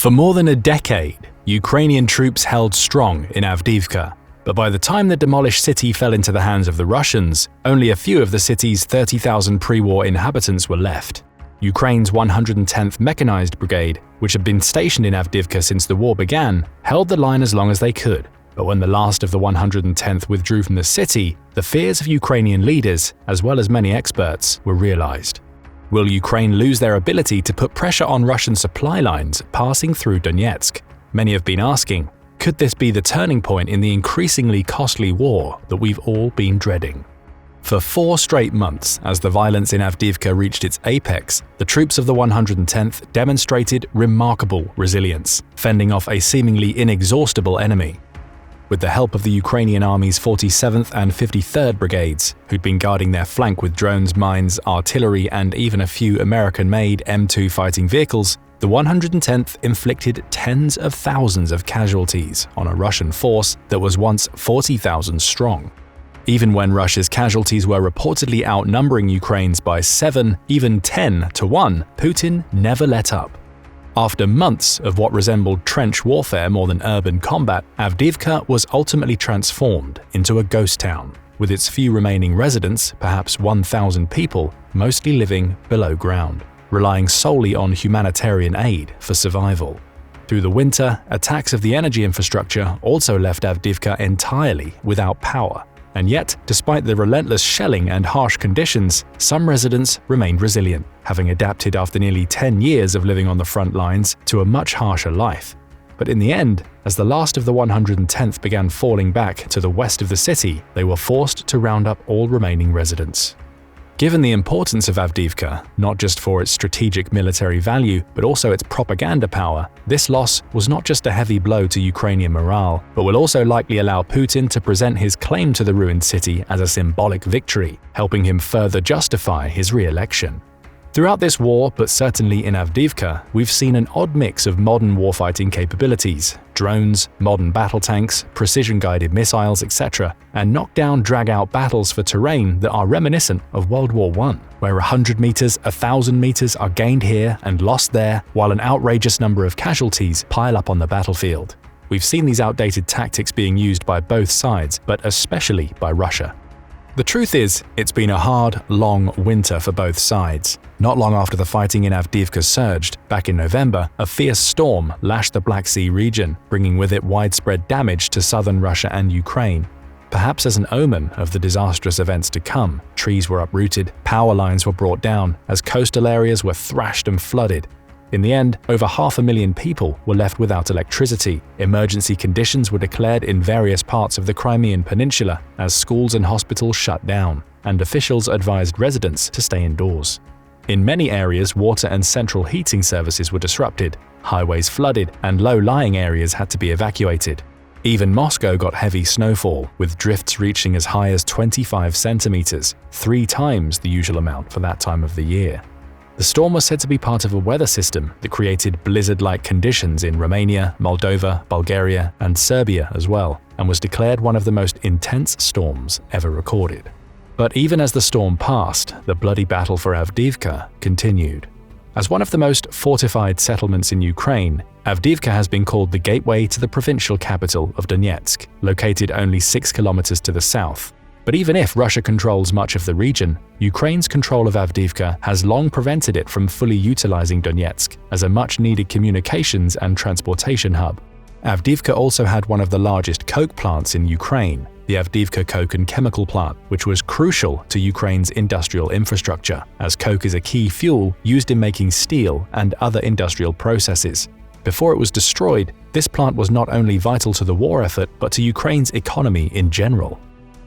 For more than a decade, Ukrainian troops held strong in Avdiivka, but by the time the demolished city fell into the hands of the Russians, only a few of the city's 30,000 pre-war inhabitants were left. Ukraine's 110th Mechanized Brigade, which had been stationed in Avdiivka since the war began, held the line as long as they could. But when the last of the 110th withdrew from the city, the fears of Ukrainian leaders, as well as many experts, were realized. Will Ukraine lose their ability to put pressure on Russian supply lines passing through Donetsk? Many have been asking, could this be the turning point in the increasingly costly war that we've all been dreading? For 4 straight months, as the violence in Avdiivka reached its apex, the troops of the 110th demonstrated remarkable resilience, fending off a seemingly inexhaustible enemy. With the help of the Ukrainian Army's 47th and 53rd Brigades, who'd been guarding their flank with drones, mines, artillery, and even a few American-made M2 fighting vehicles, the 110th inflicted tens of thousands of casualties on a Russian force that was once 40,000 strong. Even when Russia's casualties were reportedly outnumbering Ukraine's by 7, even 10 to 1, Putin never let up. After months of what resembled trench warfare more than urban combat, Avdiivka was ultimately transformed into a ghost town, with its few remaining residents, perhaps 1,000 people, mostly living below ground, relying solely on humanitarian aid for survival. Through the winter, attacks of the energy infrastructure also left Avdiivka entirely without power. And yet, despite the relentless shelling and harsh conditions, some residents remained resilient, having adapted after nearly 10 years of living on the front lines to a much harsher life. But in the end, as the last of the 110th began falling back to the west of the city, they were forced to round up all remaining residents. Given the importance of Avdiivka, not just for its strategic military value, but also its propaganda power, this loss was not just a heavy blow to Ukrainian morale, but will also likely allow Putin to present his claim to the ruined city as a symbolic victory, helping him further justify his re-election. Throughout this war, but certainly in Avdiivka, we've seen an odd mix of modern warfighting capabilities: drones, modern battle tanks, precision-guided missiles, etc., and knockdown, drag-out battles for terrain that are reminiscent of World War I, where 100 meters, 1,000 meters are gained here and lost there, while an outrageous number of casualties pile up on the battlefield. We've seen these outdated tactics being used by both sides, but especially by Russia. The truth is, it's been a hard, long winter for both sides. Not long after the fighting in Avdiivka surged, back in November, a fierce storm lashed the Black Sea region, bringing with it widespread damage to southern Russia and Ukraine. Perhaps as an omen of the disastrous events to come, trees were uprooted, power lines were brought down, as coastal areas were thrashed and flooded. In the end, over 500,000 people were left without electricity. Emergency conditions were declared in various parts of the Crimean Peninsula as schools and hospitals shut down, and officials advised residents to stay indoors. In many areas, water and central heating services were disrupted, highways flooded, and low-lying areas had to be evacuated. Even Moscow got heavy snowfall, with drifts reaching as high as 25 centimeters, 3 times the usual amount for that time of the year. The storm was said to be part of a weather system that created blizzard-like conditions in Romania, Moldova, Bulgaria, and Serbia as well, and was declared one of the most intense storms ever recorded. But even as the storm passed, the bloody battle for Avdiivka continued. As one of the most fortified settlements in Ukraine, Avdiivka has been called the gateway to the provincial capital of Donetsk, located only 6 kilometers to the south. But even if Russia controls much of the region, Ukraine's control of Avdiivka has long prevented it from fully utilizing Donetsk as a much-needed communications and transportation hub. Avdiivka also had one of the largest coke plants in Ukraine, the Avdiivka Coke and Chemical Plant, which was crucial to Ukraine's industrial infrastructure, as coke is a key fuel used in making steel and other industrial processes. Before it was destroyed, this plant was not only vital to the war effort, but to Ukraine's economy in general.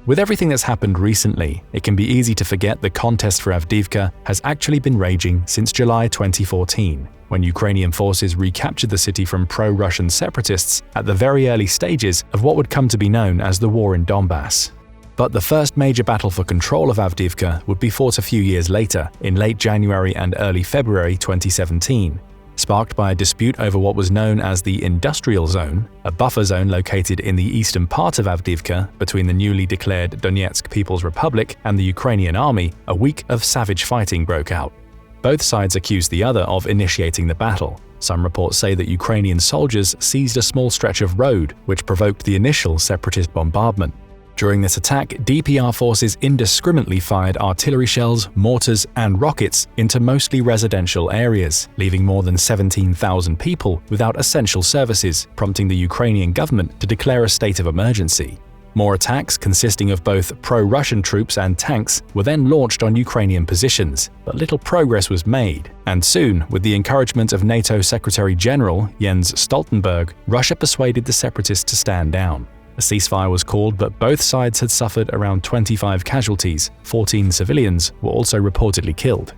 With everything that's happened recently, it can be easy to forget the contest for Avdiivka has actually been raging since July 2014, when Ukrainian forces recaptured the city from pro-Russian separatists at the very early stages of what would come to be known as the war in Donbass. But the first major battle for control of Avdiivka would be fought a few years later, in late January and early February 2017. Sparked by a dispute over what was known as the Industrial Zone, a buffer zone located in the eastern part of Avdiivka between the newly declared Donetsk People's Republic and the Ukrainian army, a week of savage fighting broke out. Both sides accused the other of initiating the battle, Some reports say that Ukrainian soldiers seized a small stretch of road, which provoked the initial separatist bombardment. During this attack, DPR forces indiscriminately fired artillery shells, mortars, and rockets into mostly residential areas, leaving more than 17,000 people without essential services, prompting the Ukrainian government to declare a state of emergency. More attacks, consisting of both pro-Russian troops and tanks, were then launched on Ukrainian positions, but little progress was made, and soon, with the encouragement of NATO Secretary-General Jens Stoltenberg, Russia persuaded the separatists to stand down. A ceasefire was called, but both sides had suffered around 25 casualties. 14 civilians were also reportedly killed.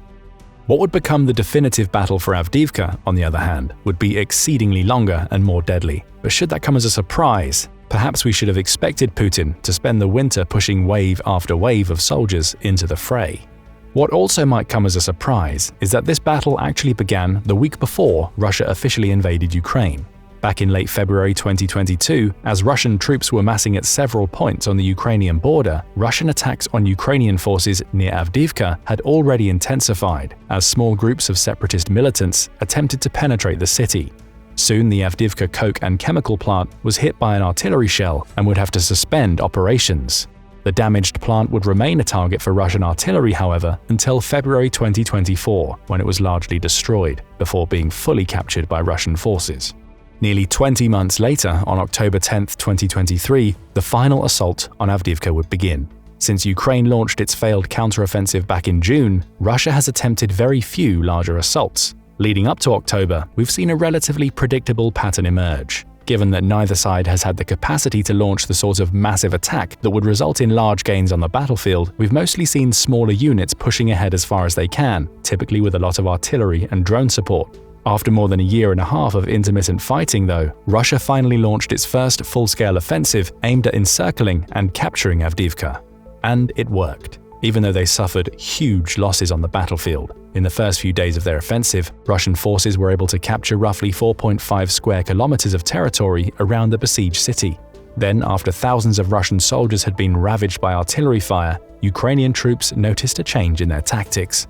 What would become the definitive battle for Avdiivka, on the other hand, would be exceedingly longer and more deadly. But should that come as a surprise? Perhaps we should have expected Putin to spend the winter pushing wave after wave of soldiers into the fray. What also might come as a surprise is that this battle actually began the week before Russia officially invaded Ukraine. Back in late February 2022, as Russian troops were massing at several points on the Ukrainian border, Russian attacks on Ukrainian forces near Avdiivka had already intensified as small groups of separatist militants attempted to penetrate the city. Soon the Avdiivka coke and chemical plant was hit by an artillery shell and would have to suspend operations. The damaged plant would remain a target for Russian artillery, however, until February 2024, when it was largely destroyed, before being fully captured by Russian forces. Nearly 20 months later, on October 10, 2023, the final assault on Avdiivka would begin. Since Ukraine launched its failed counteroffensive back in June, Russia has attempted very few larger assaults. Leading up to October, we've seen a relatively predictable pattern emerge. Given that neither side has had the capacity to launch the sort of massive attack that would result in large gains on the battlefield, we've mostly seen smaller units pushing ahead as far as they can, typically with a lot of artillery and drone support. After more than a year and a half of intermittent fighting, though, Russia finally launched its first full-scale offensive aimed at encircling and capturing Avdiivka. And it worked, even though they suffered huge losses on the battlefield. In the first few days of their offensive, Russian forces were able to capture roughly 4.5 square kilometers of territory around the besieged city. Then, after thousands of Russian soldiers had been ravaged by artillery fire, Ukrainian troops noticed a change in their tactics.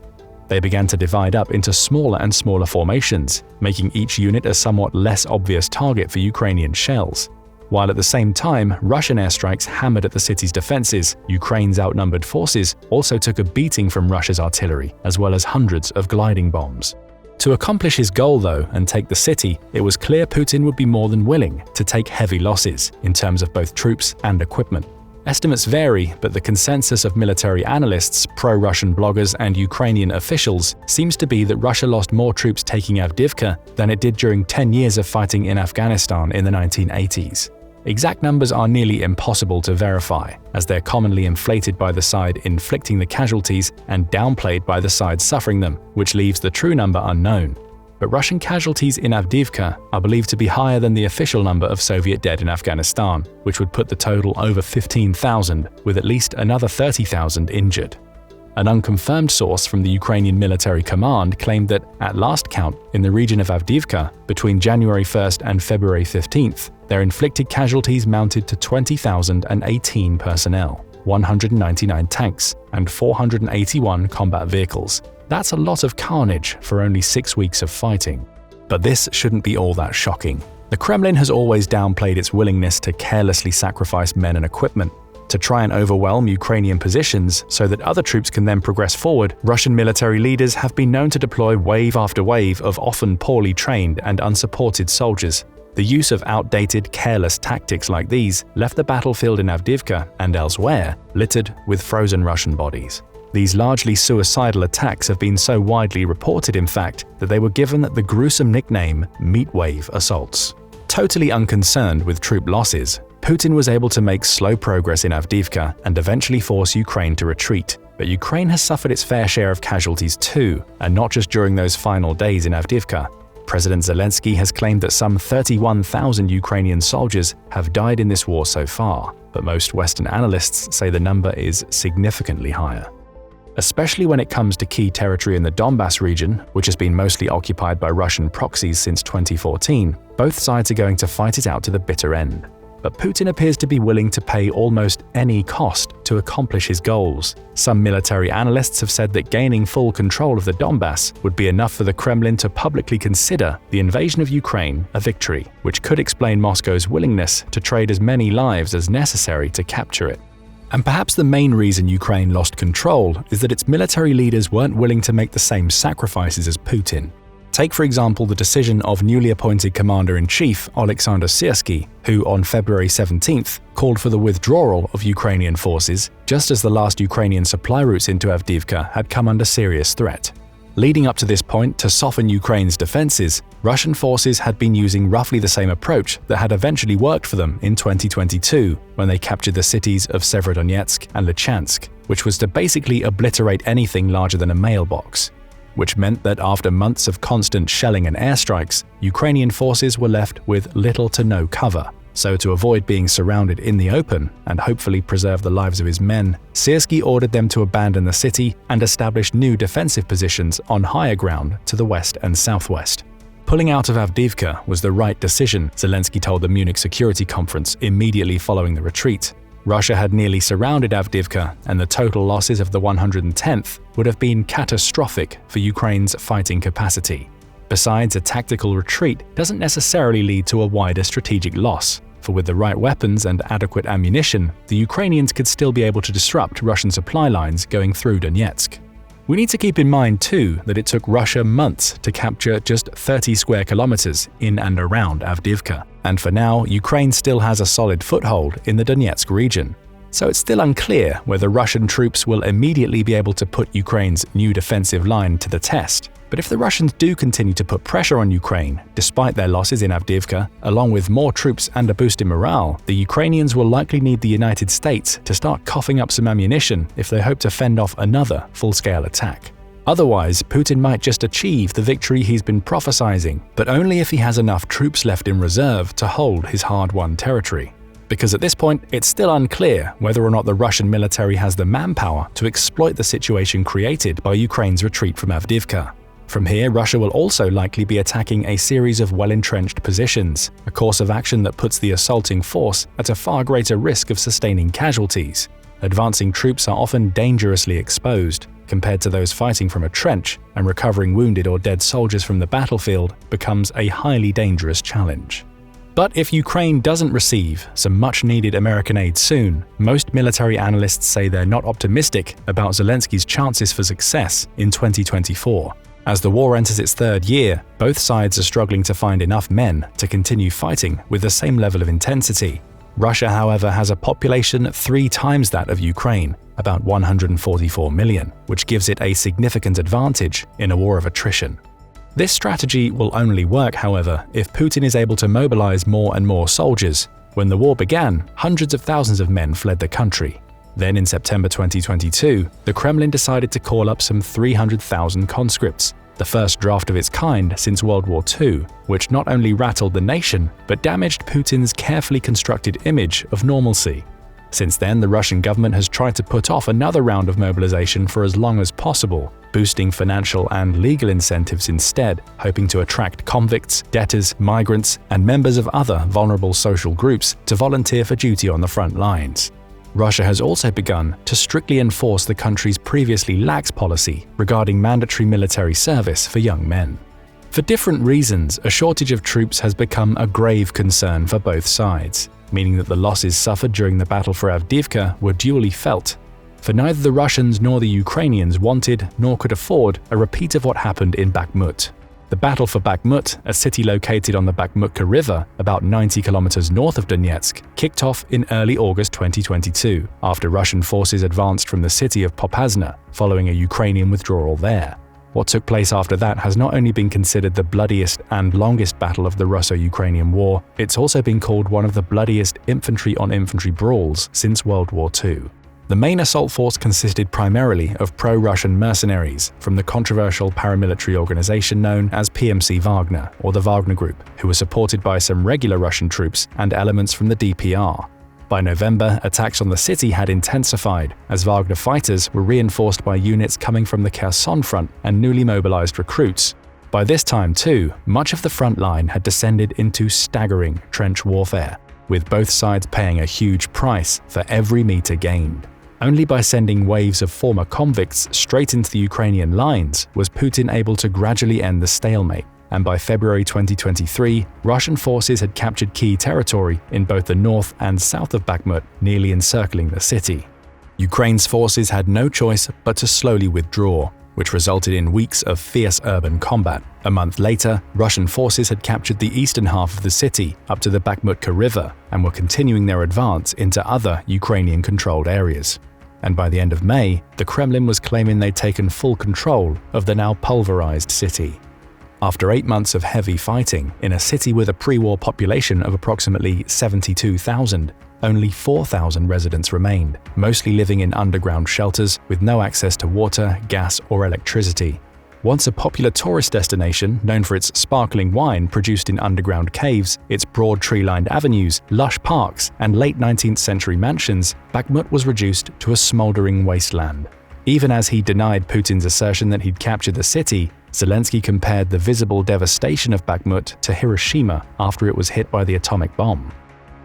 They began to divide up into smaller and smaller formations, making each unit a somewhat less obvious target for Ukrainian shells. While at the same time, Russian airstrikes hammered at the city's defenses, Ukraine's outnumbered forces also took a beating from Russia's artillery, as well as hundreds of gliding bombs. To accomplish his goal, though, and take the city, it was clear Putin would be more than willing to take heavy losses in terms of both troops and equipment. Estimates vary, but the consensus of military analysts, pro-Russian bloggers, and Ukrainian officials seems to be that Russia lost more troops taking Avdiivka than it did during 10 years of fighting in Afghanistan in the 1980s. Exact numbers are nearly impossible to verify, as they're commonly inflated by the side inflicting the casualties and downplayed by the side suffering them, which leaves the true number unknown. But Russian casualties in Avdiivka are believed to be higher than the official number of Soviet dead in Afghanistan, which would put the total over 15,000, with at least another 30,000 injured. An unconfirmed source from the Ukrainian military command claimed that, at last count, in the region of Avdiivka, between January 1st and February 15th, their inflicted casualties mounted to 20,018 personnel, 199 tanks, and 481 combat vehicles. That's a lot of carnage for only 6 weeks of fighting. But this shouldn't be all that shocking. The Kremlin has always downplayed its willingness to carelessly sacrifice men and equipment. To try and overwhelm Ukrainian positions so that other troops can then progress forward, Russian military leaders have been known to deploy wave after wave of often poorly trained and unsupported soldiers. The use of outdated, careless tactics like these left the battlefield in Avdiivka and elsewhere littered with frozen Russian bodies. These largely suicidal attacks have been so widely reported, in fact, that they were given the gruesome nickname Meatwave assaults. Totally unconcerned with troop losses, Putin was able to make slow progress in Avdiivka and eventually force Ukraine to retreat. But Ukraine has suffered its fair share of casualties too, and not just during those final days in Avdiivka. President Zelensky has claimed that some 31,000 Ukrainian soldiers have died in this war so far, but most Western analysts say the number is significantly higher. Especially when it comes to key territory in the Donbas region, which has been mostly occupied by Russian proxies since 2014, both sides are going to fight it out to the bitter end. but Putin appears to be willing to pay almost any cost to accomplish his goals. Some military analysts have said that gaining full control of the Donbass would be enough for the Kremlin to publicly consider the invasion of Ukraine a victory, which could explain Moscow's willingness to trade as many lives as necessary to capture it. And perhaps the main reason Ukraine lost control is that its military leaders weren't willing to make the same sacrifices as Putin. Take, for example, the decision of newly appointed Commander-in-Chief Alexander Syrsky, who on February 17th called for the withdrawal of Ukrainian forces, just as the last Ukrainian supply routes into Avdiivka had come under serious threat. Leading up to this point, to soften Ukraine's defenses, Russian forces had been using roughly the same approach that had eventually worked for them in 2022 when they captured the cities of Severodonetsk and Lysychansk, which was to basically obliterate anything larger than a mailbox. Which meant that after months of constant shelling and airstrikes, Ukrainian forces were left with little to no cover. So to avoid being surrounded in the open and hopefully preserve the lives of his men, Syrsky ordered them to abandon the city and establish new defensive positions on higher ground to the west and southwest. Pulling out of Avdiivka was the right decision, Zelensky told the Munich Security Conference immediately following the retreat. Russia had nearly surrounded Avdiivka, and the total losses of the 110th would have been catastrophic for Ukraine's fighting capacity. Besides, a tactical retreat doesn't necessarily lead to a wider strategic loss, for with the right weapons and adequate ammunition, the Ukrainians could still be able to disrupt Russian supply lines going through Donetsk. We need to keep in mind too that it took Russia months to capture just 30 square kilometers in and around Avdiivka, and for now, Ukraine still has a solid foothold in the Donetsk region. So it's still unclear whether Russian troops will immediately be able to put Ukraine's new defensive line to the test. But if the Russians do continue to put pressure on Ukraine, despite their losses in Avdiivka, along with more troops and a boost in morale, the Ukrainians will likely need the United States to start coughing up some ammunition if they hope to fend off another full-scale attack. Otherwise, Putin might just achieve the victory he's been prophesizing, but only if he has enough troops left in reserve to hold his hard-won territory. Because at this point, it's still unclear whether or not the Russian military has the manpower to exploit the situation created by Ukraine's retreat from Avdiivka. From here, Russia will also likely be attacking a series of well-entrenched positions, a course of action that puts the assaulting force at a far greater risk of sustaining casualties. Advancing troops are often dangerously exposed, compared to those fighting from a trench, and recovering wounded or dead soldiers from the battlefield becomes a highly dangerous challenge. But if Ukraine doesn't receive some much-needed American aid soon, most military analysts say they're not optimistic about Zelensky's chances for success in 2024. As the war enters its third year, both sides are struggling to find enough men to continue fighting with the same level of intensity. Russia, however, has a population 3 times that of Ukraine, about 144 million, which gives it a significant advantage in a war of attrition. This strategy will only work, however, if Putin is able to mobilize more and more soldiers. When the war began, hundreds of thousands of men fled the country. Then in September 2022, the Kremlin decided to call up some 300,000 conscripts, the first draft of its kind since World War II, which not only rattled the nation, but damaged Putin's carefully constructed image of normalcy. Since then, the Russian government has tried to put off another round of mobilization for as long as possible, boosting financial and legal incentives instead, hoping to attract convicts, debtors, migrants, and members of other vulnerable social groups to volunteer for duty on the front lines. Russia has also begun to strictly enforce the country's previously lax policy regarding mandatory military service for young men. For different reasons, a shortage of troops has become a grave concern for both sides, meaning that the losses suffered during the battle for Avdiivka were duly felt. For neither the Russians nor the Ukrainians wanted nor could afford a repeat of what happened in Bakhmut. The battle for Bakhmut, a city located on the Bakhmutka River about 90 kilometers north of Donetsk, kicked off in early August 2022 after Russian forces advanced from the city of Popasna following a Ukrainian withdrawal there. What took place after that has not only been considered the bloodiest and longest battle of the Russo-Ukrainian War, it's also been called one of the bloodiest infantry-on-infantry brawls since World War II. The main assault force consisted primarily of pro-Russian mercenaries from the controversial paramilitary organization known as PMC Wagner, or the Wagner Group, who were supported by some regular Russian troops and elements from the DPR. By November, attacks on the city had intensified, as Wagner fighters were reinforced by units coming from the Kherson front and newly mobilized recruits. By this time, too, much of the front line had descended into staggering trench warfare. with both sides paying a huge price for every meter gained. Only by sending waves of former convicts straight into the Ukrainian lines was Putin able to gradually end the stalemate, and by February 2023, Russian forces had captured key territory in both the north and south of Bakhmut, nearly encircling the city. Ukraine's forces had no choice but to slowly withdraw, which resulted in weeks of fierce urban combat. A month later, Russian forces had captured the eastern half of the city up to the Bakhmutka River and were continuing their advance into other Ukrainian-controlled areas. And by the end of May, the Kremlin was claiming they'd taken full control of the now pulverized city. After 8 months of heavy fighting in a city with a pre-war population of approximately 72,000, only 4,000 residents remained, mostly living in underground shelters with no access to water, gas, or electricity. Once a popular tourist destination known for its sparkling wine produced in underground caves, its broad tree-lined avenues, lush parks, and late 19th century mansions, Bakhmut was reduced to a smoldering wasteland. Even as he denied Putin's assertion that he'd captured the city, Zelensky compared the visible devastation of Bakhmut to Hiroshima after it was hit by the atomic bomb.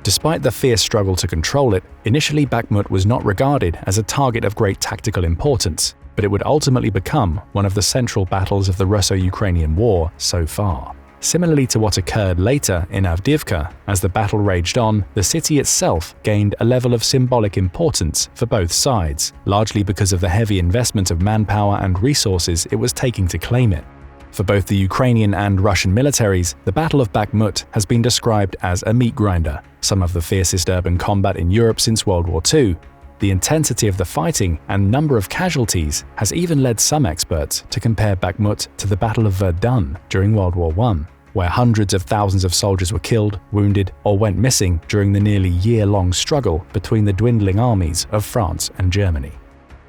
Despite the fierce struggle to control it, initially Bakhmut was not regarded as a target of great tactical importance, but it would ultimately become one of the central battles of the Russo-Ukrainian War so far. Similarly to what occurred later in Avdiivka, as the battle raged on, the city itself gained a level of symbolic importance for both sides, largely because of the heavy investment of manpower and resources it was taking to claim it. For both the Ukrainian and Russian militaries, the Battle of Bakhmut has been described as a meat grinder, some of the fiercest urban combat in Europe since World War II. The intensity of the fighting and number of casualties has even led some experts to compare Bakhmut to the Battle of Verdun during World War I, where hundreds of thousands of soldiers were killed, wounded, or went missing during the nearly year-long struggle between the dwindling armies of France and Germany.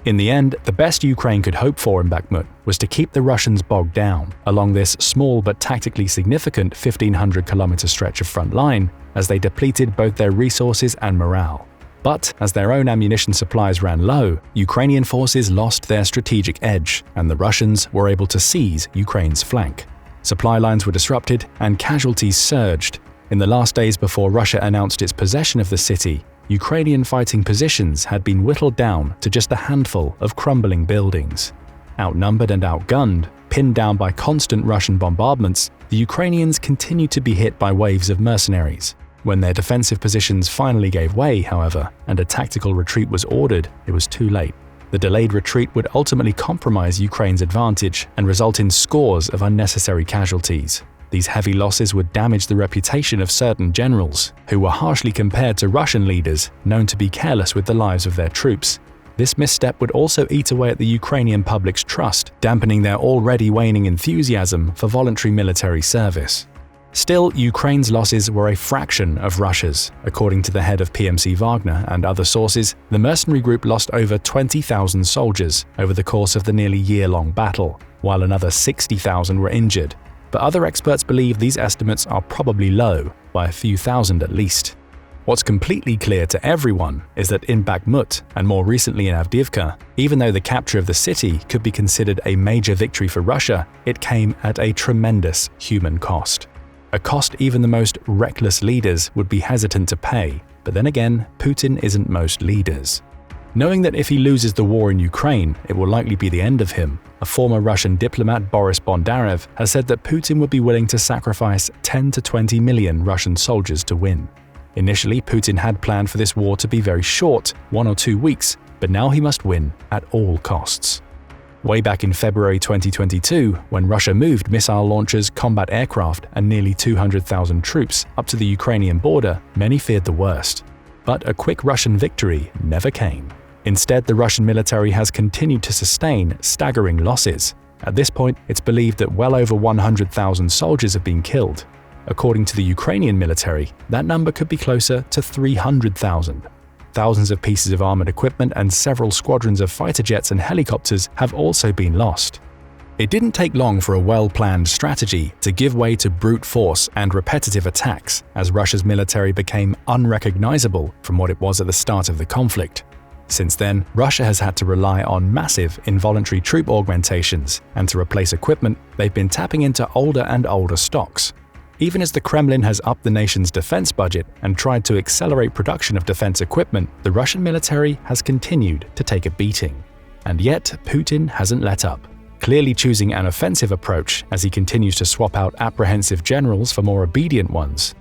In the end, the best Ukraine could hope for in Bakhmut was to keep the Russians bogged down along this small but tactically significant 1,500-kilometer stretch of front line as they depleted both their resources and morale. But as their own ammunition supplies ran low, Ukrainian forces lost their strategic edge, and the Russians were able to seize Ukraine's flank. Supply lines were disrupted and casualties surged. In the last days before Russia announced its possession of the city, Ukrainian fighting positions had been whittled down to just a handful of crumbling buildings. Outnumbered and outgunned, pinned down by constant Russian bombardments, the Ukrainians continued to be hit by waves of mercenaries. When their defensive positions finally gave way, however, and a tactical retreat was ordered, it was too late. The delayed retreat would ultimately compromise Ukraine's advantage and result in scores of unnecessary casualties. These heavy losses would damage the reputation of certain generals, who were harshly compared to Russian leaders known to be careless with the lives of their troops. This misstep would also eat away at the Ukrainian public's trust, dampening their already waning enthusiasm for voluntary military service. Still, Ukraine's losses were a fraction of Russia's. According to the head of PMC Wagner and other sources, the mercenary group lost over 20,000 soldiers over the course of the nearly year-long battle, while another 60,000 were injured. But other experts believe these estimates are probably low, by a few thousand at least. What's completely clear to everyone is that in Bakhmut, and more recently in Avdiivka, even though the capture of the city could be considered a major victory for Russia, it came at a tremendous human cost. A cost even the most reckless leaders would be hesitant to pay, but then again, Putin isn't most leaders. Knowing that if he loses the war in Ukraine, it will likely be the end of him, a former Russian diplomat Boris Bondarev has said that Putin would be willing to sacrifice 10 to 20 million Russian soldiers to win. Initially, Putin had planned for this war to be very short, 1 or 2 weeks, but now he must win at all costs. Way back in February 2022, when Russia moved missile launchers, combat aircraft, and nearly 200,000 troops up to the Ukrainian border, many feared the worst. But a quick Russian victory never came. Instead, the Russian military has continued to sustain staggering losses. At this point, it's believed that well over 100,000 soldiers have been killed. According to the Ukrainian military, that number could be closer to 300,000. Thousands of pieces of armored equipment and several squadrons of fighter jets and helicopters have also been lost. It didn't take long for a well-planned strategy to give way to brute force and repetitive attacks as Russia's military became unrecognizable from what it was at the start of the conflict. Since then, Russia has had to rely on massive involuntary troop augmentations, and to replace equipment, they've been tapping into older and older stocks. Even as the Kremlin has upped the nation's defense budget and tried to accelerate production of defense equipment, the Russian military has continued to take a beating. And yet, Putin hasn't let up, clearly choosing an offensive approach as he continues to swap out apprehensive generals for more obedient ones.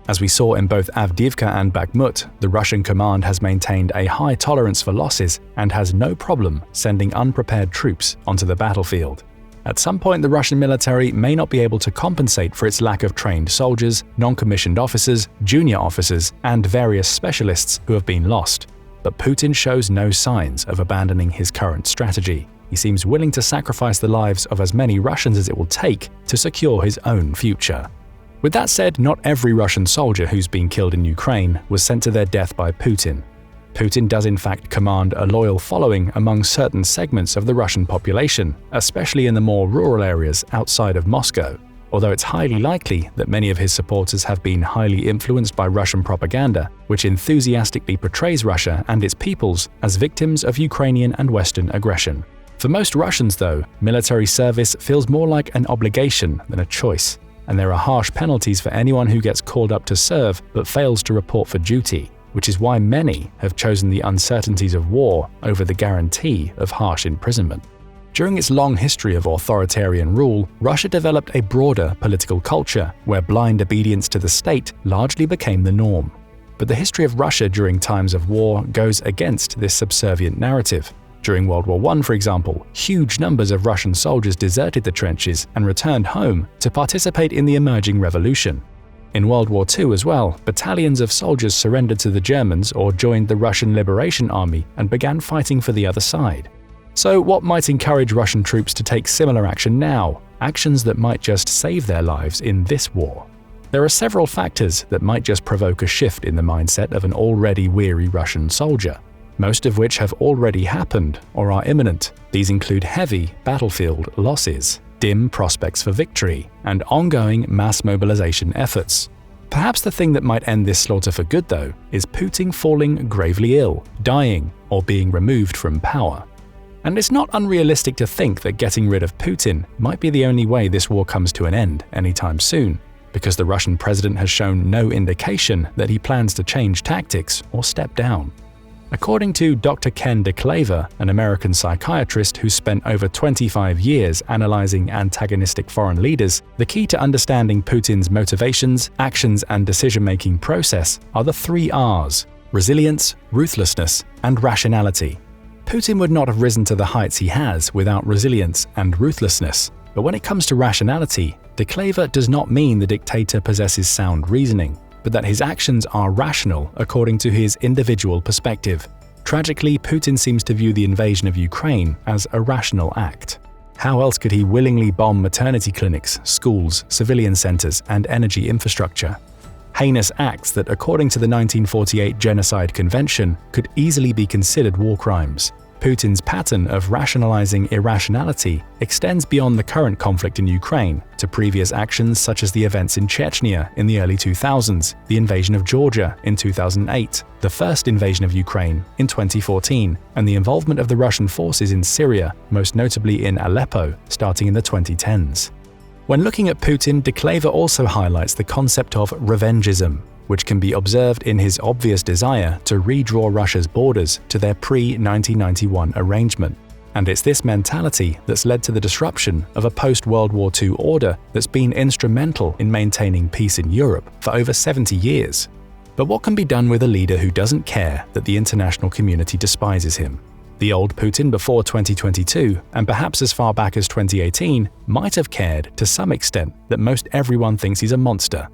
As we saw in both Avdiivka and Bakhmut, the Russian command has maintained a high tolerance for losses and has no problem sending unprepared troops onto the battlefield. At some point, the Russian military may not be able to compensate for its lack of trained soldiers, non-commissioned officers, junior officers, and various specialists who have been lost. But Putin shows no signs of abandoning his current strategy. He seems willing to sacrifice the lives of as many Russians as it will take to secure his own future. With that said, not every Russian soldier who's been killed in Ukraine was sent to their death by Putin. Putin does in fact command a loyal following among certain segments of the Russian population, especially in the more rural areas outside of Moscow, although it's highly likely that many of his supporters have been highly influenced by Russian propaganda, which enthusiastically portrays Russia and its peoples as victims of Ukrainian and Western aggression. For most Russians, though, military service feels more like an obligation than a choice, and there are harsh penalties for anyone who gets called up to serve but fails to report for duty, which is why many have chosen the uncertainties of war over the guarantee of harsh imprisonment. During its long history of authoritarian rule, Russia developed a broader political culture where blind obedience to the state largely became the norm. But the history of Russia during times of war goes against this subservient narrative. During World War I, for example, huge numbers of Russian soldiers deserted the trenches and returned home to participate in the emerging revolution. In World War II as well, battalions of soldiers surrendered to the Germans or joined the Russian Liberation Army and began fighting for the other side. So what might encourage Russian troops to take similar action now? Actions that might just save their lives in this war? There are several factors that might just provoke a shift in the mindset of an already weary Russian soldier, most of which have already happened or are imminent. These include heavy battlefield losses, dim prospects for victory, and ongoing mass mobilization efforts. Perhaps the thing that might end this slaughter for good, though, is Putin falling gravely ill, dying, or being removed from power. And it's not unrealistic to think that getting rid of Putin might be the only way this war comes to an end anytime soon, because the Russian president has shown no indication that he plans to change tactics or step down. According to Dr. Ken DeClaver, an American psychiatrist who spent over 25 years analyzing antagonistic foreign leaders, the key to understanding Putin's motivations, actions, and decision-making process are the 3 R's: resilience, ruthlessness, and rationality. Putin would not have risen to the heights he has without resilience and ruthlessness. But when it comes to rationality, DeClaver does not mean the dictator possesses sound reasoning, but that his actions are rational according to his individual perspective. Tragically, Putin seems to view the invasion of Ukraine as a rational act. How else could he willingly bomb maternity clinics, schools, civilian centers, and energy infrastructure? Heinous acts that, according to the 1948 Genocide Convention, could easily be considered war crimes. Putin's pattern of rationalizing irrationality extends beyond the current conflict in Ukraine to previous actions such as the events in Chechnya in the early 2000s, the invasion of Georgia in 2008, the first invasion of Ukraine in 2014, and the involvement of the Russian forces in Syria, most notably in Aleppo, starting in the 2010s. When looking at Putin, DeClaver also highlights the concept of revengeism, which can be observed in his obvious desire to redraw Russia's borders to their pre-1991 arrangement. And it's this mentality that's led to the disruption of a post-World War II order that's been instrumental in maintaining peace in Europe for over 70 years. But what can be done with a leader who doesn't care that the international community despises him? The old Putin before 2022, and perhaps as far back as 2018, might have cared to some extent that most everyone thinks he's a monster.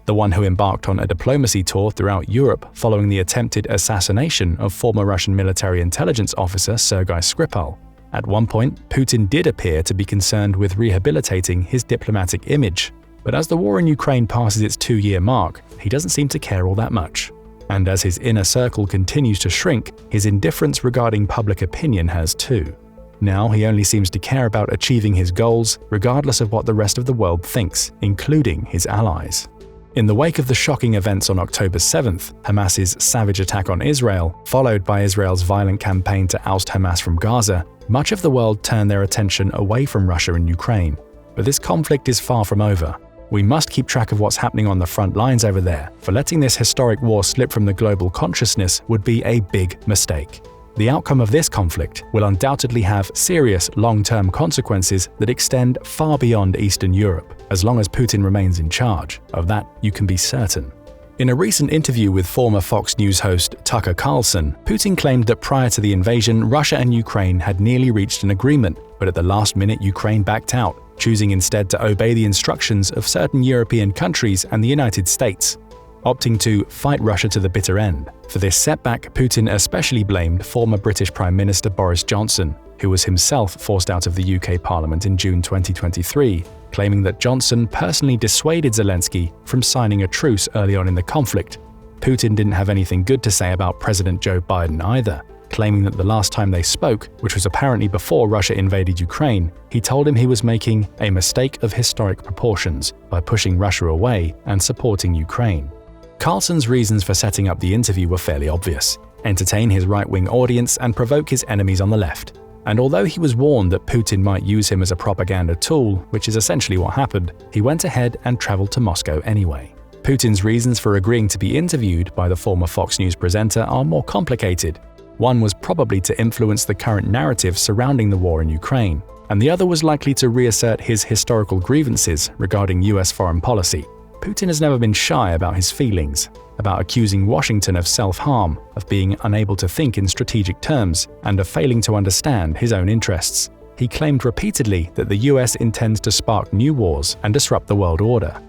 The one who embarked on a diplomacy tour throughout Europe following the attempted assassination of former Russian military intelligence officer Sergei Skripal. At one point, Putin did appear to be concerned with rehabilitating his diplomatic image, but as the war in Ukraine passes its 2-year mark, he doesn't seem to care all that much. And as his inner circle continues to shrink, his indifference regarding public opinion has too. Now he only seems to care about achieving his goals, regardless of what the rest of the world thinks, including his allies. In the wake of the shocking events on October 7th, Hamas's savage attack on Israel, followed by Israel's violent campaign to oust Hamas from Gaza, much of the world turned their attention away from Russia and Ukraine. But this conflict is far from over. We must keep track of what's happening on the front lines over there, for letting this historic war slip from the global consciousness would be a big mistake. The outcome of this conflict will undoubtedly have serious long-term consequences that extend far beyond Eastern Europe, as long as Putin remains in charge. Of that, you can be certain. In a recent interview with former Fox News host Tucker Carlson, Putin claimed that prior to the invasion, Russia and Ukraine had nearly reached an agreement, but at the last minute Ukraine backed out, choosing instead to obey the instructions of certain European countries and the United States, opting to fight Russia to the bitter end. For this setback, Putin especially blamed former British Prime Minister Boris Johnson, who was himself forced out of the UK Parliament in June 2023, claiming that Johnson personally dissuaded Zelensky from signing a truce early on in the conflict. Putin didn't have anything good to say about President Joe Biden either, claiming that the last time they spoke, which was apparently before Russia invaded Ukraine, he told him he was making a mistake of historic proportions by pushing Russia away and supporting Ukraine. Carlson's reasons for setting up the interview were fairly obvious: entertain his right-wing audience and provoke his enemies on the left. And although he was warned that Putin might use him as a propaganda tool, which is essentially what happened, he went ahead and traveled to Moscow anyway. Putin's reasons for agreeing to be interviewed by the former Fox News presenter are more complicated. One was probably to influence the current narrative surrounding the war in Ukraine, and the other was likely to reassert his historical grievances regarding US foreign policy. Putin has never been shy about his feelings, about accusing Washington of self-harm, of being unable to think in strategic terms, and of failing to understand his own interests. He claimed repeatedly that the US intends to spark new wars and disrupt the world order.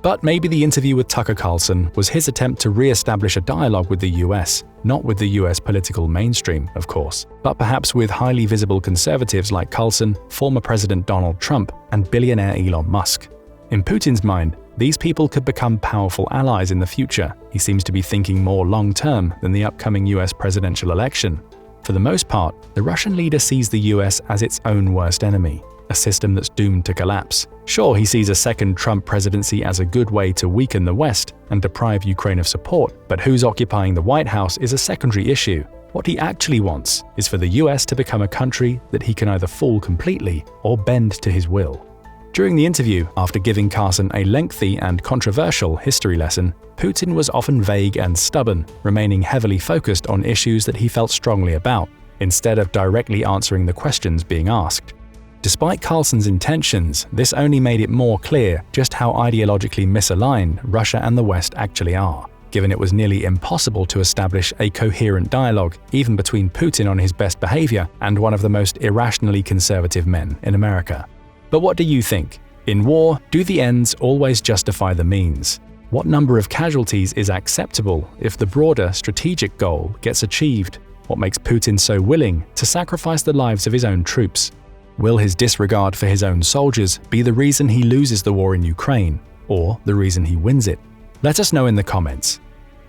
But maybe the interview with Tucker Carlson was his attempt to re-establish a dialogue with the US, not with the US political mainstream, of course, but perhaps with highly visible conservatives like Carlson, former President Donald Trump, and billionaire Elon Musk. In Putin's mind, these people could become powerful allies in the future. He seems to be thinking more long-term than the upcoming US presidential election. For the most part, the Russian leader sees the US as its own worst enemy, a system that's doomed to collapse. Sure, he sees a second Trump presidency as a good way to weaken the West and deprive Ukraine of support, but who's occupying the White House is a secondary issue. What he actually wants is for the US to become a country that he can either fool completely or bend to his will. During the interview, after giving Carlson a lengthy and controversial history lesson, Putin was often vague and stubborn, remaining heavily focused on issues that he felt strongly about, instead of directly answering the questions being asked. Despite Carlson's intentions, this only made it more clear just how ideologically misaligned Russia and the West actually are, given it was nearly impossible to establish a coherent dialogue, even between Putin on his best behavior and one of the most irrationally conservative men in America. But what do you think? In war, do the ends always justify the means? What number of casualties is acceptable if the broader strategic goal gets achieved? What makes Putin so willing to sacrifice the lives of his own troops? Will his disregard for his own soldiers be the reason he loses the war in Ukraine, or the reason he wins it? Let us know in the comments.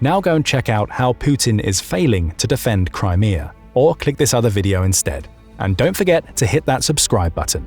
Now go and check out how Putin is failing to defend Crimea, or click this other video instead. And don't forget to hit that subscribe button.